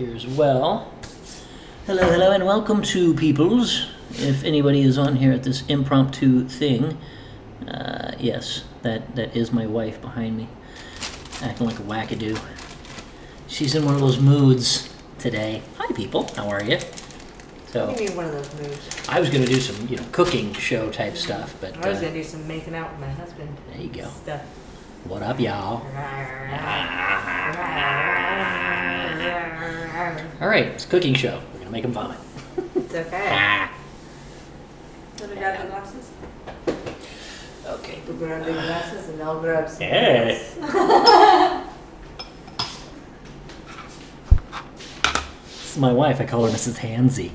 here as well. Hello, and welcome to Peoples. If anybody is on here at this impromptu thing, yes, that is my wife behind me, acting like a wackadoo. She's in one of those moods today. Hi, people. How are you? So, What do you mean one of those moods? I was going to do some, cooking show type stuff, but I was going to do some making out with my husband. there you go. Stuff. What up, y'all? All right, it's a cooking show. We're going to make them vomit. It's okay. Ah. Want to grab the glasses? Okay. We'll grab the glasses and I'll grab some. Hey. This is my wife. I call her Mrs. Hansy.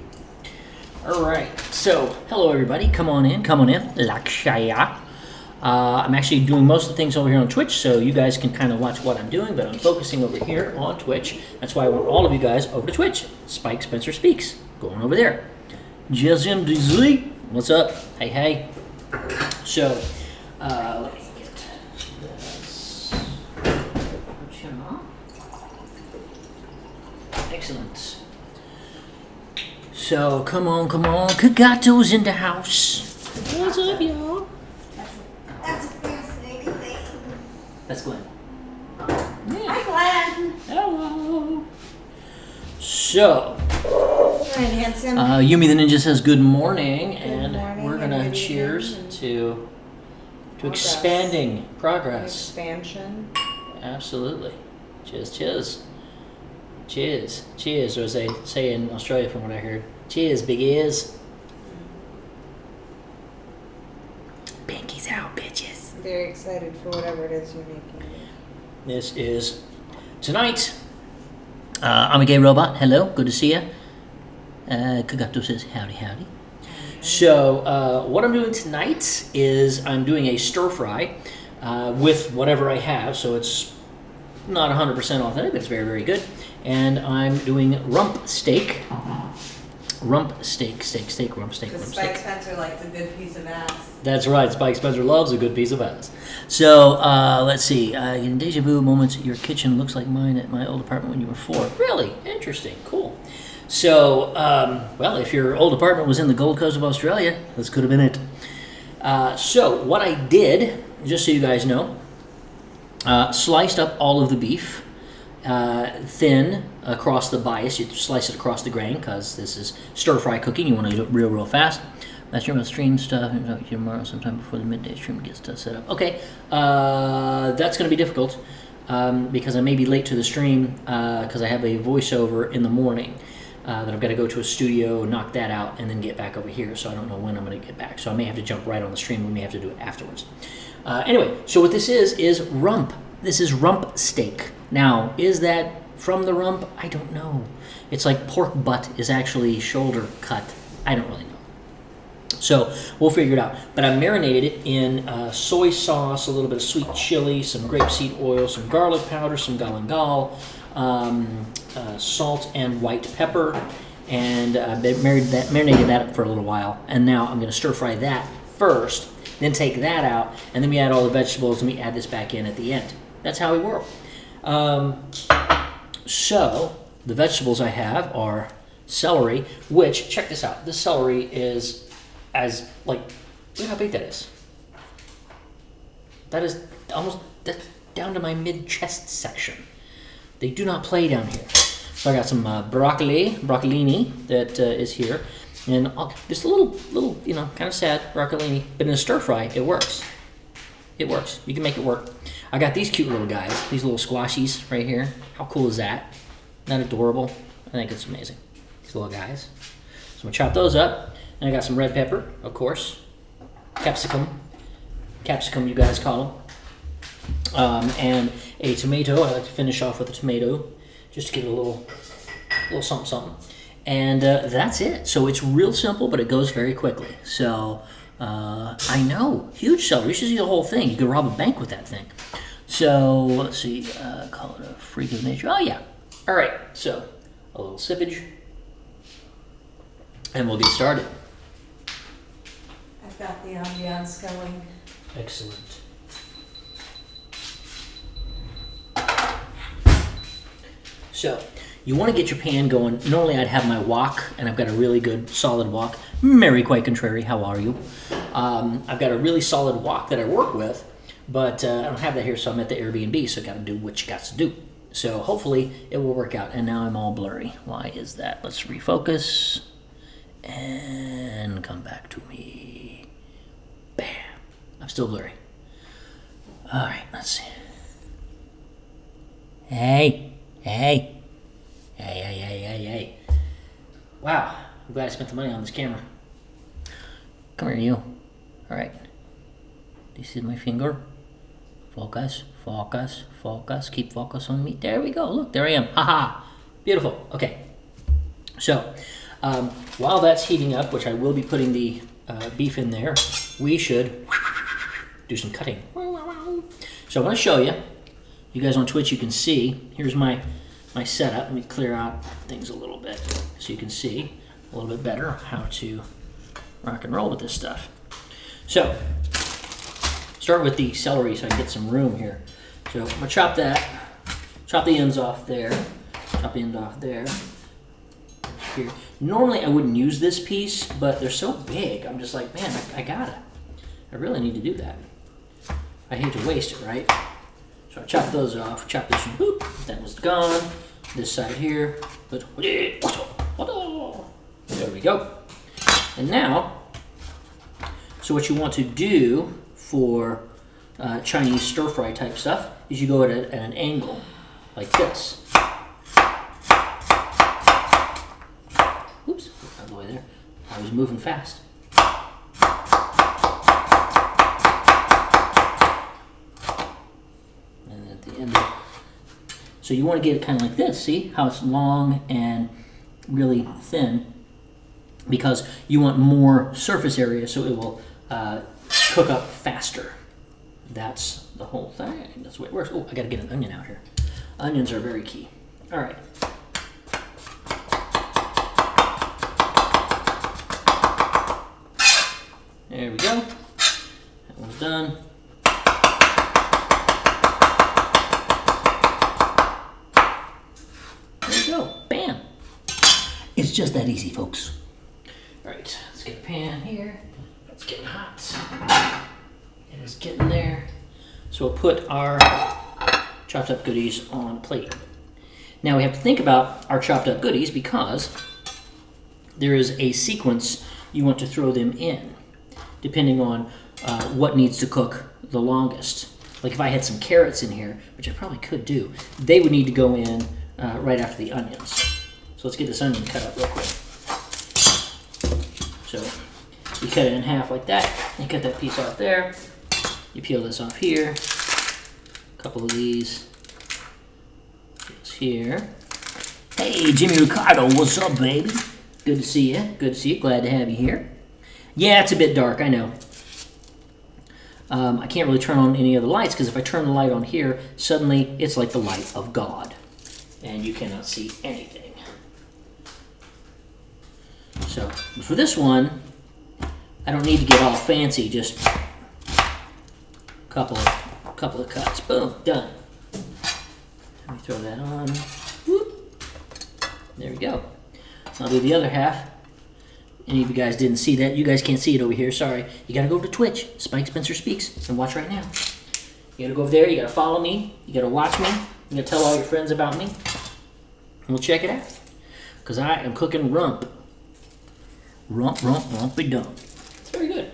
All right. So, hello, everybody. Come on in. Lakshaya. I'm actually doing most of the things over here on Twitch, so you guys can kind of watch what I'm doing, but I'm focusing over here on Twitch. That's why I want all of you guys over to Twitch. Spike Spencer Speaks. Going over there. Jezim DZ. What's up? Hey. So, let me get this. Excellent. So, come on. Kagato's in the house. What's up, y'all? That's a fascinating thing. That's Glenn. Hi, Glenn. Hello. So, Hi, handsome. Yumi the Ninja says good morning, and morning we're and gonna good cheers evening. to Progress. expanding progress. Expansion. Absolutely. Cheers. Or as they say in Australia, from what I heard, cheers, big ears. Pinkies out, bitches. Very excited for whatever it is you're making. This is tonight. I'm a gay robot. Hello, good to see you. Kagato says howdy. So what I'm doing tonight is I'm doing a stir fry with whatever I have. So it's not 100% authentic, but it's very, very good. And I'm doing rump steak. Rump steak. Because Spike Spencer likes a good piece of ass. That's right. Spike Spencer loves a good piece of ass. So, let's see. In deja vu moments, your kitchen looks like mine at my old apartment when you were 4. Really? Interesting. Cool. So, well, if your old apartment was in the Gold Coast of Australia, this could have been it. So, what I did, just so you guys know, sliced up all of the beef. Thin across the bias. You slice it across the grain because this is stir-fry cooking. You want to do it real fast. That's your stream stuff. I'll talk to you tomorrow sometime before the midday stream gets set up. Okay, that's going to be difficult because I may be late to the stream because I have a voiceover in the morning that I've got to go to a studio, knock that out, and then get back over here. So I don't know when I'm going to get back. So I may have to jump right on the stream. We may have to do it afterwards. Anyway, so what this is rump. This is rump steak. Now, is that from the rump? I don't know. It's like pork butt is actually shoulder cut. I don't really know. So we'll figure it out. But I marinated it in soy sauce, a little bit of sweet chili, some grapeseed oil, some garlic powder, some galangal, salt and white pepper, and marinated that for a little while. And now I'm going to stir fry that first, then take that out, and then we add all the vegetables, and we add this back in at the end. That's how we work. So the vegetables I have are celery, which, check this out, this celery is look how big that is. That is that's down to my mid-chest section. They do not play down here. So I got some broccolini that is here, and just a little, kind of sad broccolini, but in a stir fry, it works. It works. You can make it work. I got these cute little guys, these little squashies right here. How cool is that? Isn't that adorable? I think it's amazing. These little guys. So I'm going to chop those up. And I got some red pepper, of course. Capsicum, you guys call them. And a tomato. I like to finish off with a tomato just to give it a little something. And that's it. So it's real simple, but it goes very quickly. So I know, huge celery. You should see the whole thing. You could rob a bank with that thing. So let's see, call it a freak of nature. Oh yeah. All right. So a little sippage, and we'll get started. I've got the ambiance going. Excellent. So you want to get your pan going. Normally I'd have my wok, and I've got a really good solid wok. Mary, quite contrary, how are you? I've got a really solid wok that I work with, but I don't have that here, so I'm at the Airbnb, so I got to do what you got to do. So hopefully it will work out. And now I'm all blurry. Why is that? Let's refocus and come back to me. Bam. I'm still blurry. All right, let's see. Hey. Wow, I'm glad I spent the money on this camera. Come here, you. All right. This is my finger. Focus. Keep focus on me. There we go. Look, there I am. Haha. Beautiful. Okay. So, while that's heating up, which I will be putting the beef in there, we should do some cutting. So I want to show you. You guys on Twitch, you can see. Here's my setup. Let me clear out things a little bit so you can see a little bit better how to rock and roll with this stuff. So, start with the celery so I can get some room here. So I'm gonna chop the ends off there, here. Normally I wouldn't use this piece, but they're so big, I'm just like, man, I gotta. I really need to do that. I hate to waste it, right? So I chop those off, chop this one, boop, that was gone. This side here, but there we go. And now, so what you want to do for Chinese stir-fry type stuff is you go at an angle like this. Oops, out of the way there. I was moving fast. And at the end of it. So you want to get it kind of like this. See how it's long and really thin? Because you want more surface area so it will cook up faster. That's the whole thing. That's the way it works. Oh, I gotta get an onion out here. Onions are very key. All right. There we go. That one's done. There we go. Bam. It's just that easy, folks. All right, let's get a pan here. It's getting hot. It is getting there. So we'll put our chopped up goodies on a plate. Now we have to think about our chopped up goodies because there is a sequence you want to throw them in, depending on what needs to cook the longest. Like if I had some carrots in here, which I probably could do, they would need to go in right after the onions. So let's get this onion cut up real quick. So you cut it in half like that. You cut that piece off there. You peel this off here. A couple of these. This here. Hey, Jimmy Ricardo, what's up, baby? Good to see you. Good to see you. Glad to have you here. Yeah, it's a bit dark, I know. I can't really turn on any of the lights because if I turn the light on here, suddenly it's like the light of God. And you cannot see anything. So, for this one, I don't need to get all fancy, just a couple of cuts. Boom, done. Let me throw that on. Whoop. There we go. I'll do the other half. Any of you guys didn't see that? You guys can't see it over here, sorry. You gotta go to Twitch, Spike Spencer Speaks, and watch right now. You gotta go over there, you gotta follow me, you gotta watch me, you gotta tell all your friends about me, and we'll check it out. Because I am cooking rump. Rumpy dump. It's very good.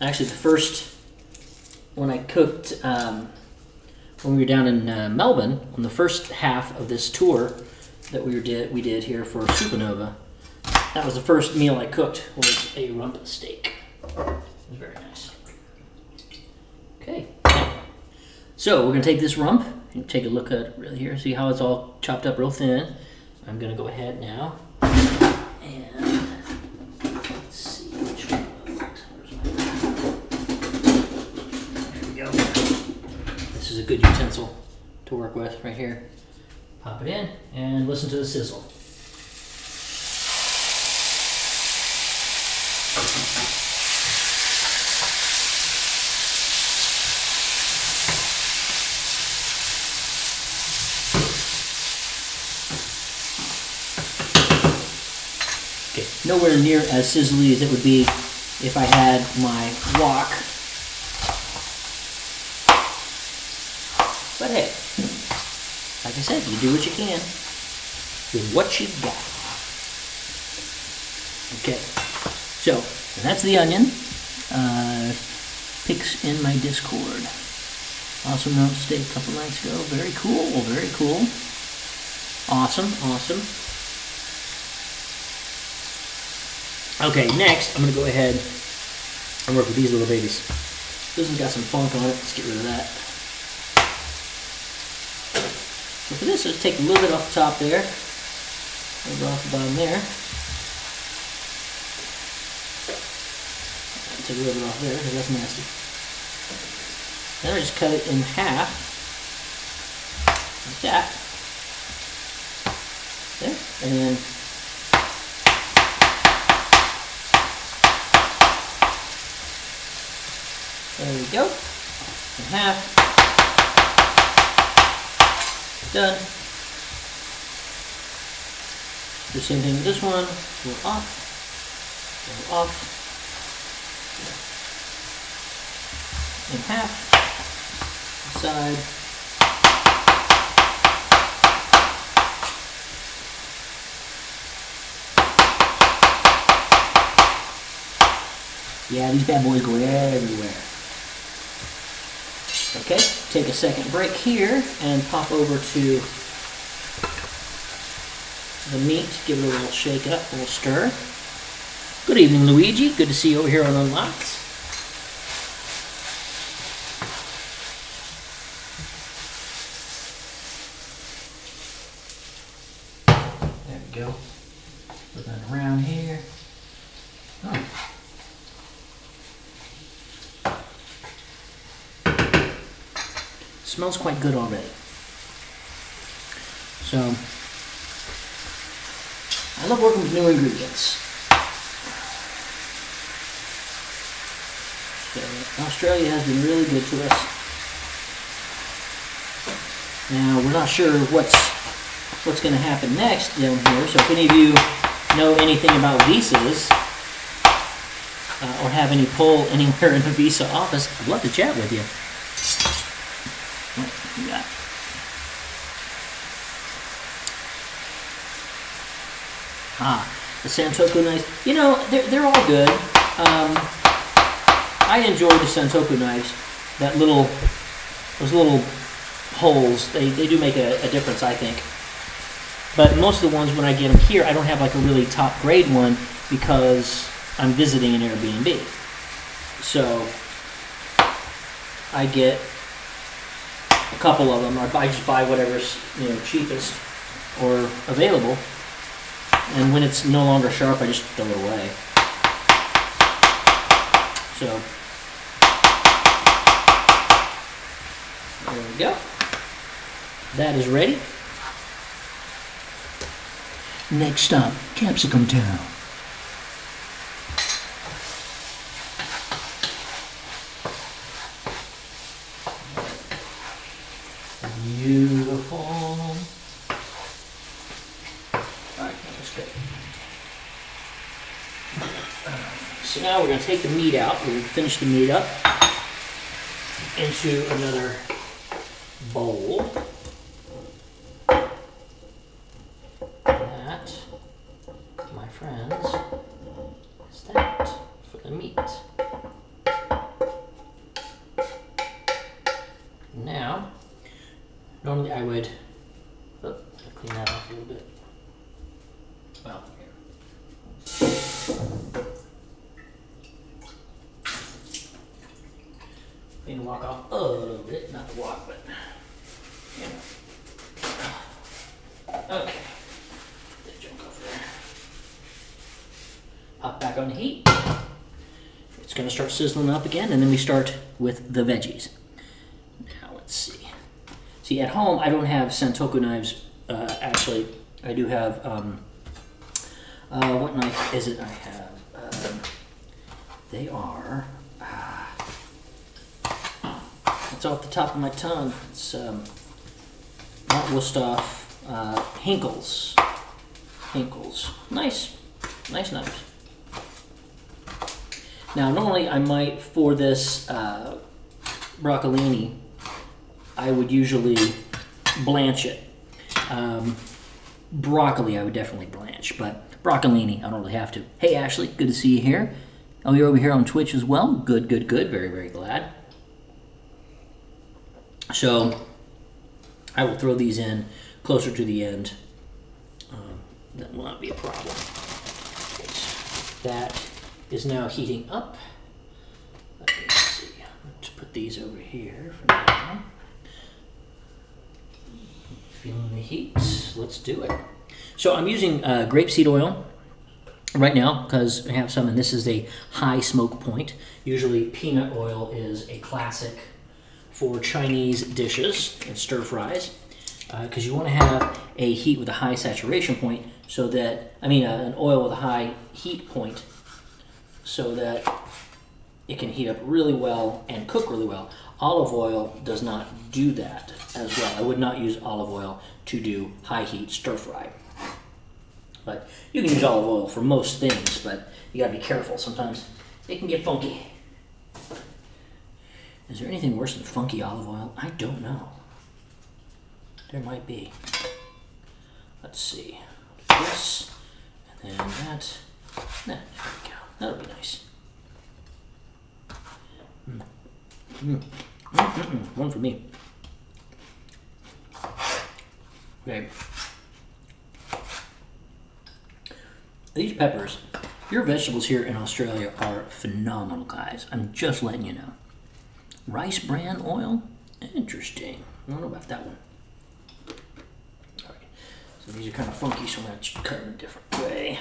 Actually, the first, when I cooked, when we were down in Melbourne, on the first half of this tour that we did here for Supernova, that was the first meal I cooked, was a rump steak. It was very nice. Okay. So we're gonna take this rump and take a look at it right here. See how it's all chopped up real thin. I'm gonna go ahead now and let's see which one. There we go. This is a good utensil to work with right here. Pop it in and listen to the sizzle. Okay, nowhere near as sizzly as it would be if I had my wok. But hey, like I said, you do what you can with what you've got. Okay, so and that's the onion. Pics in my Discord. Awesome note steak a couple nights ago. Very cool, very cool. Awesome, awesome. Okay, next I'm gonna go ahead and work with these little babies. This one's got some funk on it. Let's get rid of that. So for this, let's take a little bit off the top there. A little bit off the bottom there. Take a little bit off there because that's nasty. Then I just cut it in half, like that. There, and then there we go. In half. Done. The same thing with this one. Go off. Go off. In half. Side. Yeah, these bad boys go everywhere. Okay, take a second break here and pop over to the meat. Give it a little shake up, a little stir. Good evening, Luigi. Good to see you over here on Unlocked. There we go. Put that around here. Oh. Smells quite good already. So, I love working with new ingredients. So, Australia has been really good to us. Now, we're not sure what's going to happen next down here, so if any of you know anything about visas, or have any pull anywhere in the visa office, I'd love to chat with you. What you got? The Santoku knives. You know, they're all good. I enjoy the Santoku knives. Those little holes, they do make a difference, I think. But most of the ones when I get them here, I don't have like a really top grade one because I'm visiting an Airbnb. So I get a couple of them, or I just buy whatever's cheapest or available, and when it's no longer sharp, I just throw it away. So there we go. That is ready. Next stop, Capsicum Town. Beautiful. Alright, that's good. So now we're going to take the meat out. We're going to finish the meat up into another bowl. That, my friends, is that for the meat. Now, normally I would clean that off a little bit. Well, here. Clean the wok off a little bit, not the wok, but okay. That junk over there. Pop back on the heat. It's going to start sizzling up again, and then we start with the veggies. Now let's see. See, at home I don't have Santoku knives. Actually, I do have. What knife is it? I have. They are. It's off the top of my tongue. It's not Wusthof. Henkels. Henkels. Nice Nice knives. Now, normally I might, for this broccolini, I would usually blanch it. Broccoli I would definitely blanch, but broccolini I don't really have to. Hey Ashley, good to see you here. Oh, you're over here on Twitch as well? Good, good, good. Very, very glad. So I will throw these in closer to the end. That will not be a problem. That is now heating up. Let's see. Let's put these over here for now. Feeling the heat. Let's do it. So I'm using grapeseed oil right now because I have some, and this is a high smoke point. Usually peanut oil is a classic for Chinese dishes and stir fries because you want to have a heat with a high saturation point so that, an oil with a high heat point so that it can heat up really well and cook really well. Olive oil does not do that as well. I would not use olive oil to do high heat stir fry. But you can use olive oil for most things, but you gotta be careful. Sometimes it can get funky. Is there anything worse than funky olive oil? I don't know. There might be. Let's see. This, and then that. There we go. That'll be nice. One for me. Okay. These peppers, your vegetables here in Australia are phenomenal, guys. I'm just letting you know. Rice bran oil? Interesting. I don't know about that one. All right. So these are kind of funky, so I'm going to cut them a different way.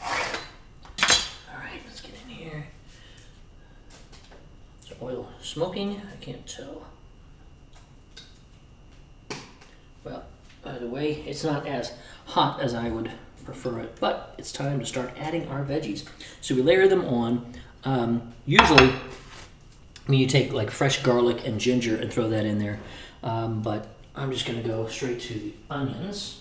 All right, let's get in here. Is oil smoking? I can't tell. Well, by the way, it's not as hot as I would prefer it, but it's time to start adding our veggies. So we layer them on. Usually, you take like fresh garlic and ginger and throw that in there, but I'm just going to go straight to the onions.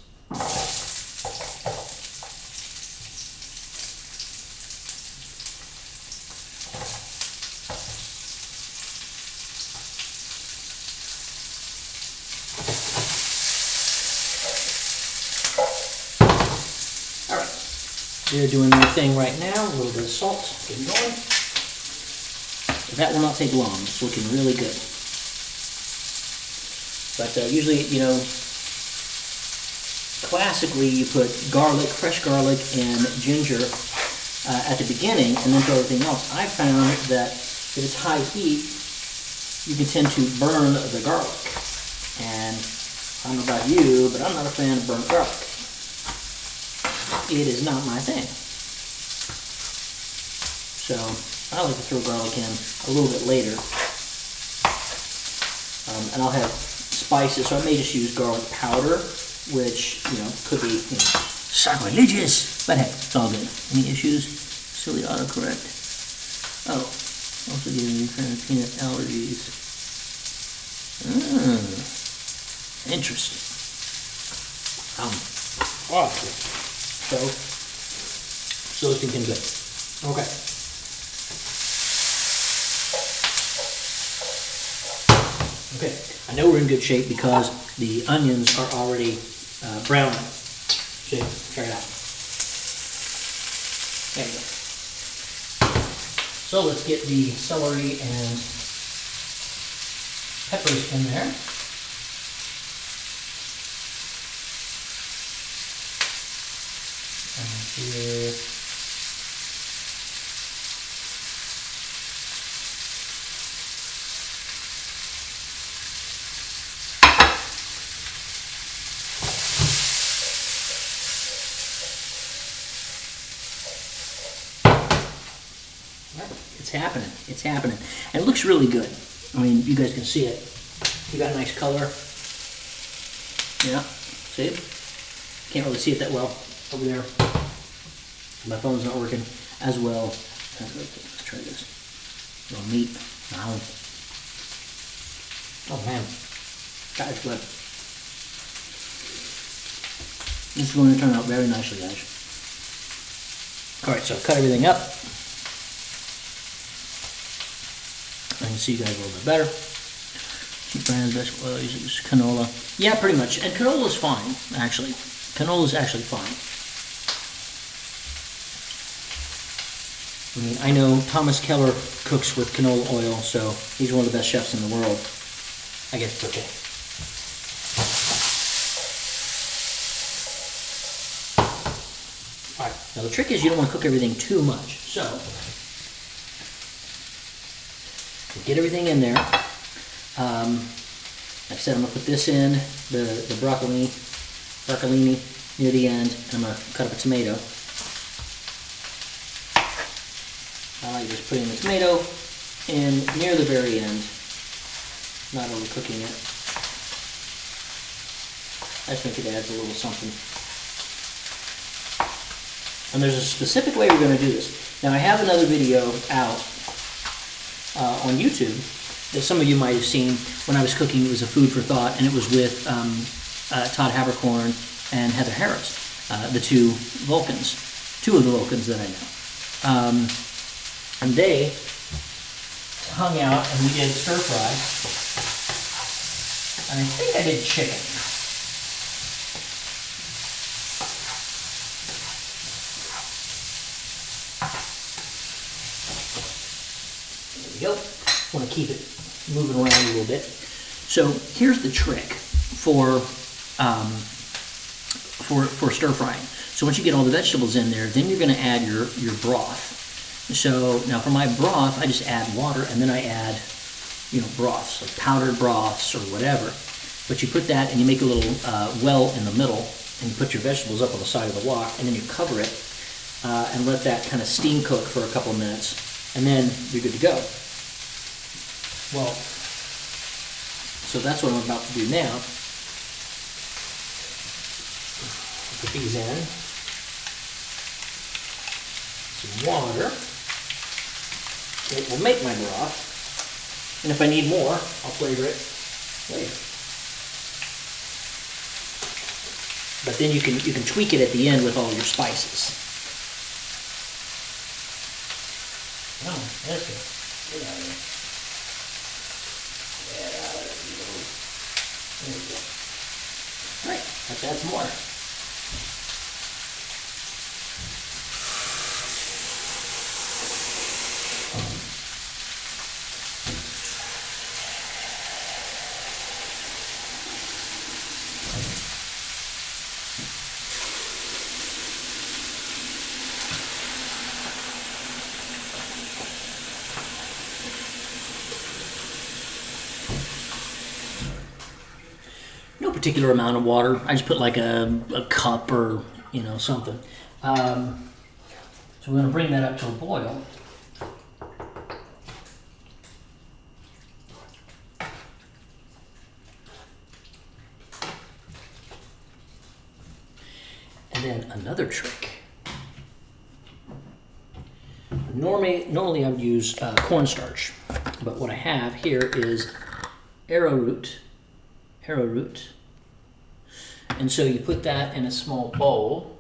They're doing their thing right now. A little bit of salt, getting going. That will not take long. It's looking really good. But usually, classically you put garlic, fresh garlic, and ginger at the beginning, and then throw everything else. I found that if it's high heat, you can tend to burn the garlic. And I don't know about you, but I'm not a fan of burnt garlic. It is not my thing. So I like to throw garlic in a little bit later. And I'll have spices, so I may just use garlic powder, which, could be sacrilegious. But hey, it's all good. Any issues? Silly autocorrect. Oh, also giving you kind of peanut allergies. Interesting. Awesome. So it's thinking good. Okay. Okay, I know we're in good shape because the onions are already browning. See, check it out. There you go. So let's get the celery and peppers in there. Here. It's happening. It's happening. And it looks really good. You guys can see it. You got a nice color. Yeah. See? Can't really see it that well over there. My phone's not working as well. Let's try this. A little meat. Wow. Oh man. That is good. This is going to turn out very nicely, guys. All right, so I've cut everything up. I can see you guys a little bit better. Cheap brands, vegetable oil, use canola. Yeah, pretty much. And canola is fine, actually. Canola is actually fine. I mean, I know Thomas Keller cooks with canola oil, so he's one of the best chefs in the world. I guess it's okay. All right, now the trick is you don't want to cook everything too much. So, get everything in there. Like I said, I'm going to put this in, the broccolini near the end, and I'm going to cut up a tomato. I like just putting the tomato in near the very end, not overcooking it. I just think it adds a little something. And there's a specific way we're going to do this. Now I have another video out on YouTube that some of you might have seen when I was cooking. It was a food for thought, and it was with Todd Haberkorn and Heather Harris, the two of the Vulcans that I know. And they hung out and we did stir fry. And I think I did chicken. There we go. Want to keep it moving around a little bit. So here's the trick for stir frying. So once you get all the vegetables in there, then you're going to add your broth. So now for my broth, I just add water and then I add, broths, like powdered broths or whatever. But you put that and you make a little well in the middle and you put your vegetables up on the side of the wok and then you cover it and let that kind of steam cook for a couple of minutes and then you're good to go. Well, so that's what I'm about to do now. Put these in. Some water. It will make my broth. And if I need more, I'll flavor it later. But then you can tweak it at the end with all your spices. Oh, that's good. Get out of here. Get out of here. There we go. All right, let's add some water. Particular amount of water. I just put like a cup or something. So we're going to bring that up to a boil. And then another trick. Normally I would use cornstarch, but what I have here is arrowroot. And so you put that in a small bowl.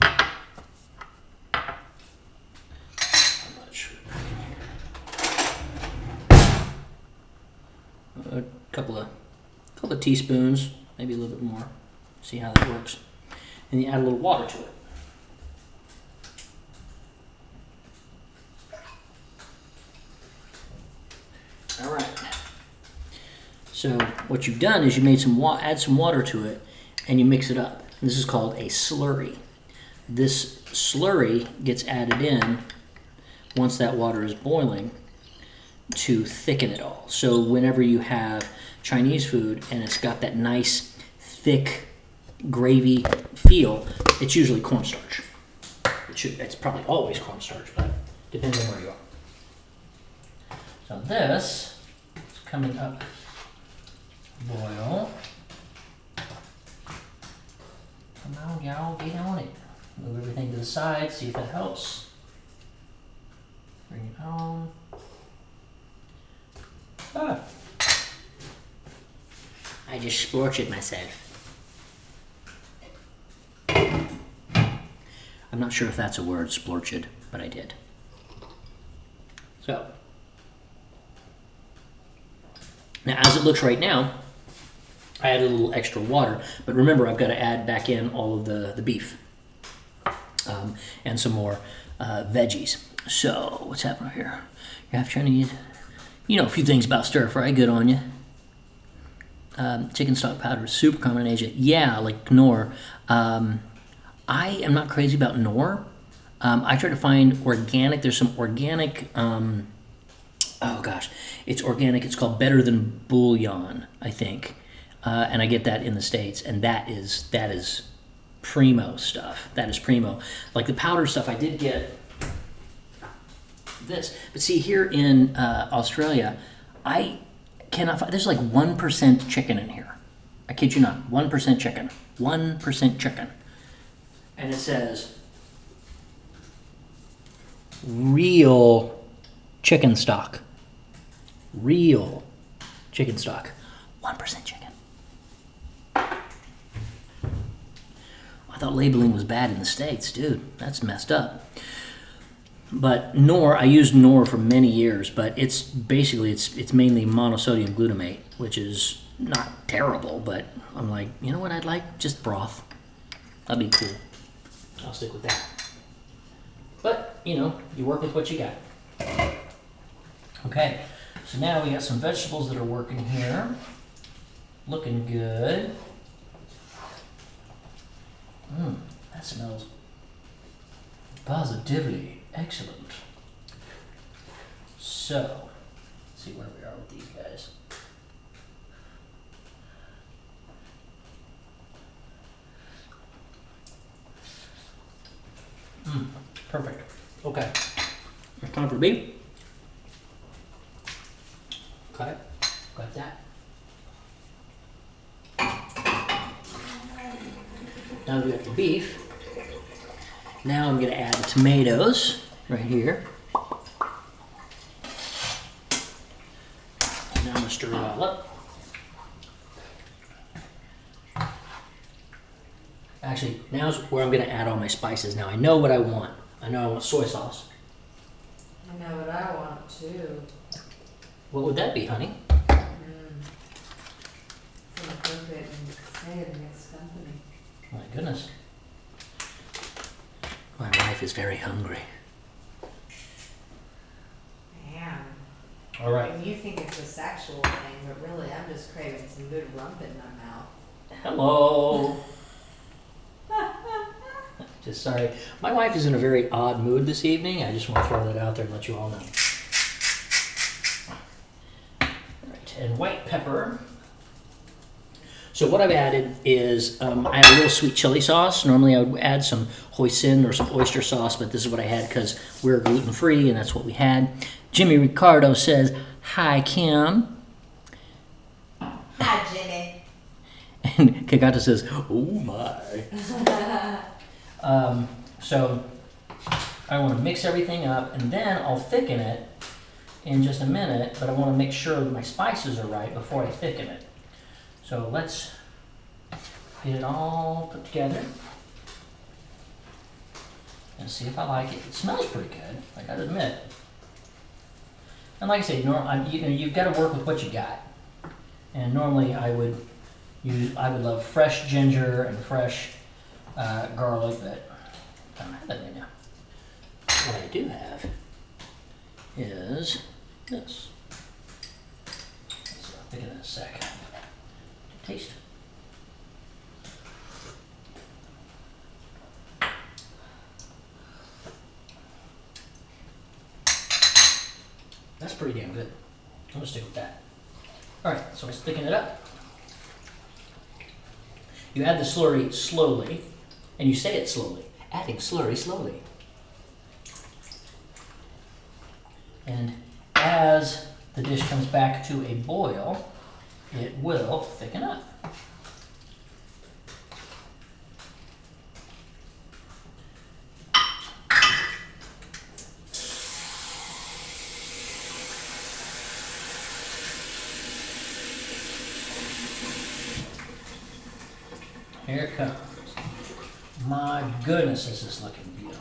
I'm not sure. A couple of teaspoons, maybe a little bit more. See how that works. And you add a little water to it. All right. So what you've done is you made add some water to it, and you mix it up. And this is called a slurry. This slurry gets added in once that water is boiling to thicken it all. So whenever you have Chinese food and it's got that nice thick gravy feel, it's usually cornstarch. It's probably always cornstarch, but depends on where you are. So this is coming up. Boil. Come on, y'all, get on it. Move everything to the side, see if that helps. Bring it home. Ah. I just splorched it myself. I'm not sure if that's a word, splorched, but I did. So, now as it looks right now, I added a little extra water, but remember I've got to add back in all of the beef and some more veggies. So, what's happening here? You're half trying to eat, you know, a few things about stir fry, good on you. Chicken stock powder is super common in Asia. Yeah, like Knorr. I am not crazy about Knorr. I try to find organic. There's some organic. Oh gosh, it's organic. It's called Better Than Bouillon, I think, and I get that in the States, and that is primo stuff. That is primo. Like the powder stuff, I did get this, but see here in Australia, I cannot find. There's like 1% chicken in here. I kid you not, 1% chicken. 1% chicken, and it says real chicken stock. Real chicken stock. 1% chicken. I thought labeling was bad in the States, dude. That's messed up. But Knorr, I used Knorr for many years, but it's basically it's mainly monosodium glutamate, which is not terrible, but I'm like, you know what I'd like? Just broth. That'd be cool. I'll stick with that. But, you know, you work with what you got. Okay, so now we got some vegetables that are working here. Looking good. That smells positively excellent. So, let's see where we are with these guys. Perfect. Okay. It's time for beef. Okay. Got that. Now that we got the beef, now I'm going to add the tomatoes right here. Now I'm going to stir it all up. Actually, now's where I'm going to add all my spices. Now I know what I want. I know I want soy sauce. I know what I want too. What would that be, honey? It's inappropriate and say it against company. My goodness. My wife is very hungry. Man. All right. And you think it's a sexual thing, but really I'm just craving some good rump in my mouth. Hello. Just sorry. My wife is in a very odd mood this evening. I just want to throw that out there and let you all know. All right, and white pepper. So what I've added is I have a little sweet chili sauce. Normally I would add some hoisin or some oyster sauce, but this is what I had because we're gluten-free and that's what we had. Jimmy Ricardo says, "Hi, Kim." Hi, Jimmy. And Kagata says, "Oh my." So I want to mix everything up and then I'll thicken it in just a minute, but I want to make sure that my spices are right before I thicken it. So let's get it all put together and see if I like it. It smells pretty good, I gotta admit. And like I say, you've got to work with what you got. And normally I would love fresh ginger and fresh garlic, but I don't have that right now. What I do have is this. Let's think of that in a sec. Taste. That's pretty damn good. I'm gonna stick with that. All right, so we're sticking it up. You add the slurry slowly, and you say it slowly. Adding slurry slowly. And as the dish comes back to a boil, it will thicken up. Here it comes. My goodness, this is looking beautiful.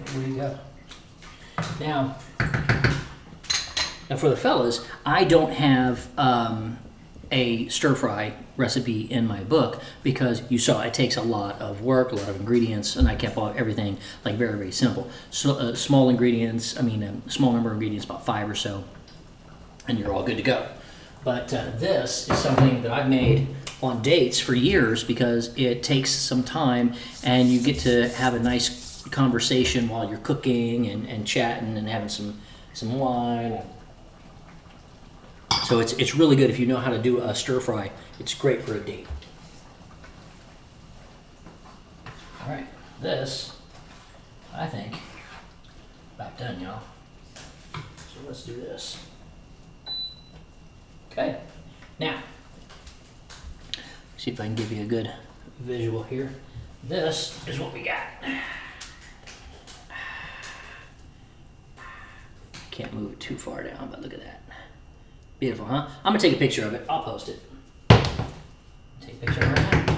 There you go. Now for the fellas, I don't have a stir fry recipe in my book because you saw it takes a lot of work, a lot of ingredients, and I kept everything like very, very simple. So small ingredients, small number of ingredients, about 5 or so, and you're all good to go. But this is something that I've made on dates for years because it takes some time and you get to have a nice conversation while you're cooking and chatting and having some wine. So it's really good if you know how to do a stir fry. It's great for a date. All right, this, I think, about done, y'all. So let's do this. Okay, now, see if I can give you a good visual here. This is what we got. Can't move it too far down, but look at that. Beautiful, huh? I'm gonna take a picture of it. I'll post it. Take a picture of it right now.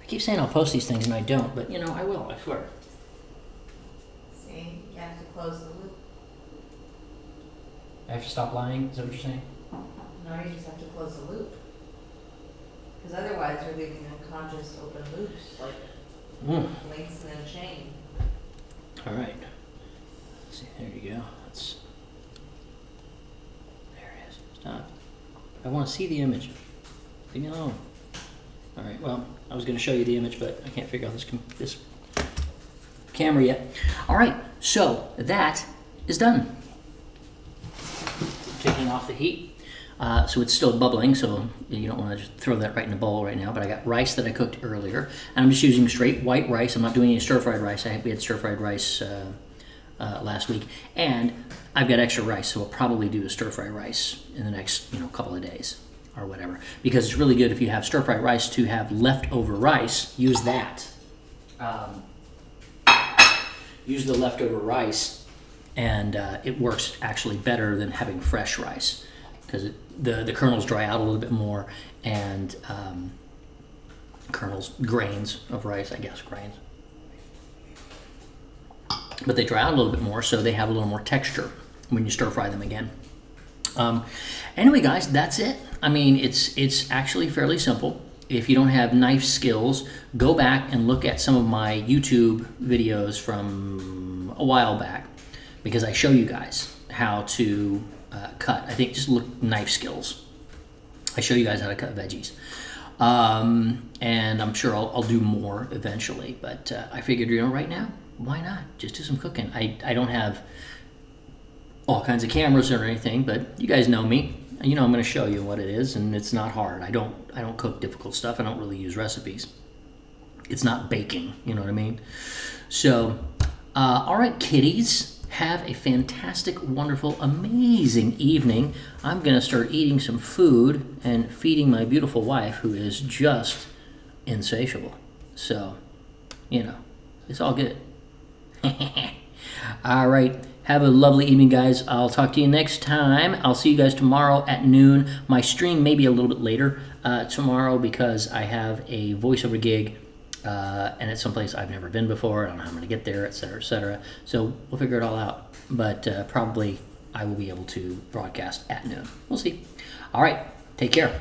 I keep saying I'll post these things and I don't, but you know, I will, I swear. See, you have to close the loop. I have to stop lying? Is that what you're saying? No, you just have to close the loop. Because otherwise you're leaving unconscious open loops, like links in a chain. All right. Let's see, there you go. There it is. Stop. I want to see the image. Leave me alone. All right, well, I was going to show you the image, but I can't figure out this camera yet. All right, so that is done. Taking off the heat. So it's still bubbling, so you don't want to just throw that right in the bowl right now, but I got rice that I cooked earlier, and I'm just using straight white rice. I'm not doing any stir-fried rice. We had stir-fried rice last week, and I've got extra rice, so we'll probably do a stir-fried rice in the next couple of days or whatever, because it's really good if you have stir-fried rice to have leftover rice. Use that. Use the leftover rice, and it works actually better than having fresh rice, because the kernels dry out a little bit more, and grains of rice, I guess, grains. But they dry out a little bit more, so they have a little more texture when you stir fry them again. Anyway, guys, that's it. I mean, it's actually fairly simple. If you don't have knife skills, go back and look at some of my YouTube videos from a while back, because I show you guys how to cut. I think just look knife skills. I show you guys how to cut veggies. And I'm sure I'll do more eventually, but I figured, right now, why not? Just do some cooking. I don't have all kinds of cameras or anything, but you guys know me. I'm going to show you what it is, and it's not hard. I don't cook difficult stuff. I don't really use recipes. It's not baking, you know what I mean? So, all right, kiddies. Have a fantastic, wonderful, amazing evening. I'm going to start eating some food and feeding my beautiful wife, who is just insatiable. So, it's all good. All right. Have a lovely evening, guys. I'll talk to you next time. I'll see you guys tomorrow at noon. My stream may be a little bit later tomorrow because I have a voiceover gig. And it's someplace I've never been before. I don't know how I'm going to get there, etc., etc. So we'll figure it all out. But probably I will be able to broadcast at noon. We'll see. All right. Take care.